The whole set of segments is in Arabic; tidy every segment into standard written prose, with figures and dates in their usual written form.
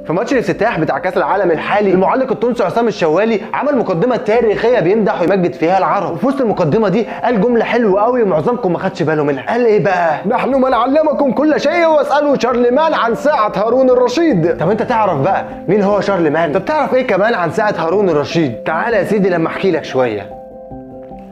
في ماتش الافتتاح بتاع كاس العالم الحالي، المعلق التونسي عصام الشوالي عمل مقدمه تاريخيه بيمدح ويمجد فيها العرب، وفي وسط المقدمه دي قال جمله حلوه قوي ومعظمكم ما خدش باله منها. قال ايه بقى؟ نحن من علمكم كل شيء واسالوا شارلمان عن ساعه هارون الرشيد. طب انت تعرف بقى مين هو شارلمان؟ طب تعرف ايه كمان عن ساعه هارون الرشيد؟ تعالى يا سيدي لما احكي لك شويه.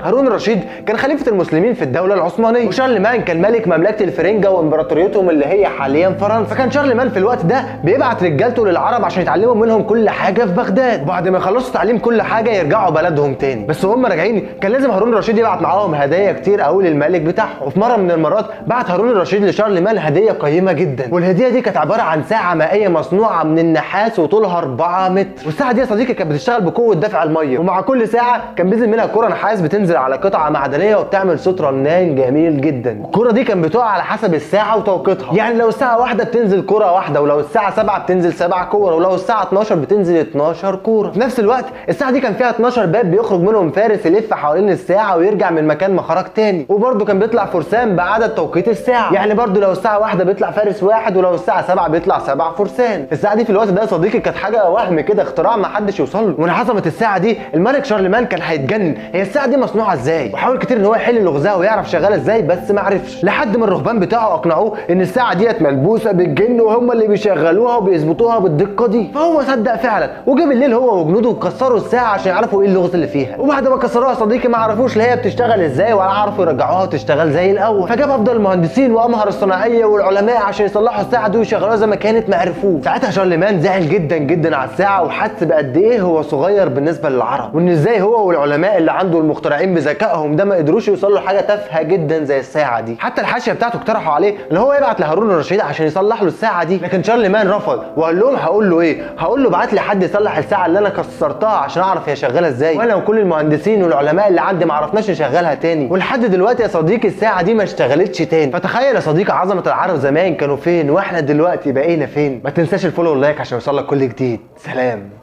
هارون الرشيد كان خليفة المسلمين في الدولة العثمانية، وشارلمان كان ملك مملكة الفرنجة وامبراطوريتهم اللي هي حاليا فرنسا. فكان شارلمان في الوقت ده بيبعت رجالته للعرب عشان يتعلموا منهم كل حاجة في بغداد، وبعد ما يخلصوا تعليم كل حاجة يرجعوا بلدهم تاني. بس وهم راجعين كان لازم هارون الرشيد يبعت معاهم هدايا كتير قوي للملك بتاعهم. وفي مرة من المرات بعت هارون الرشيد لشارلمان هدية قيمة جدا، والهدية دي كانت عبارة عن ساعة مائية مصنوعة من النحاس وطولها 4 متر. والساعة دي يا صديقي كانت بتشتغل بقوة دفع المية، ومع كل ساعة كان بينزل منها كرة نحاس بتنزل على قطعة معدنية وبتعمل صوت رنان جميل جدا. الكرة دي كانت بتقع على حسب الساعة وتوقيتها، يعني لو الساعة 1 بتنزل كرة واحدة، ولو الساعة 7 بتنزل 7 كور، ولو الساعة 12 بتنزل 12 كورة. في نفس الوقت الساعة دي كان فيها 12 باب بيخرج منهم فارس يلف حوالين الساعة ويرجع من مكان ما خرج تاني، وبرده كان بيطلع فرسان بعدد توقيت الساعة، يعني برده لو الساعة 1 بيطلع فارس واحد، ولو الساعة 7 بيطلع 7 فرسان. الساعة دي في الوقت ده يا صديقي كانت حاجة وهم كده، اختراع ما حدش يوصل له. ومن عظمة الساعة دي الملك شارلمان كان هيتجنن، هي الساعة دي مصنوعة ازاي؟ وحاول كتير ان هو يحل لغزها ويعرف شغاله ازاي، بس ما عرفش، لحد ما الرهبان بتاعه اقنعوه ان الساعه ديت ملبوسه بالجن وهم اللي بيشغلوها وبيظبطوها بالدقه دي. فهو صدق فعلا، وجه بالليل هو وجنوده وكسروا الساعه عشان يعرفوا ايه اللغز اللي فيها. وبعد ما كسروها يا صديقي ما عرفوش لا هي بتشتغل ازاي ولا عرفوا يرجعوها وتشتغل زي الاول. فجاب افضل المهندسين وامهر الصناعيه والعلماء عشان يصلحوا الساعه دي ويشغلوها زي ما كانت، ما عرفوه. ساعتها شارلمان زعل جدا جدا على الساعه، وحس بقد ايه هو صغير بالنسبه للعرب، وان ازاي هو والعلماء اللي عنده المخترعين بذكائهم ده ما قدروش يوصلوا لحاجه تافهه جدا زي الساعه دي. حتى الحاشيه بتاعته اقترحوا عليه ان هو يبعت لهارون الرشيد عشان يصلح له الساعه دي، لكن شارلمان رفض وقال لهم هقول له ايه؟ هقول له ابعت لي حد يصلح الساعه اللي انا كسرتها عشان اعرف هي شغاله ازاي، وانا وكل المهندسين والعلماء اللي عندي ما عرفناش نشغلها تاني. ولحد دلوقتي يا صديقي الساعه دي ما اشتغلتش تاني. فتخيل يا صديقي عظمه العرب زمان كانوا فين واحنا دلوقتي بقينا فين. ما تنساش الفولو واللايك عشان يوصلك كل جديد. سلام.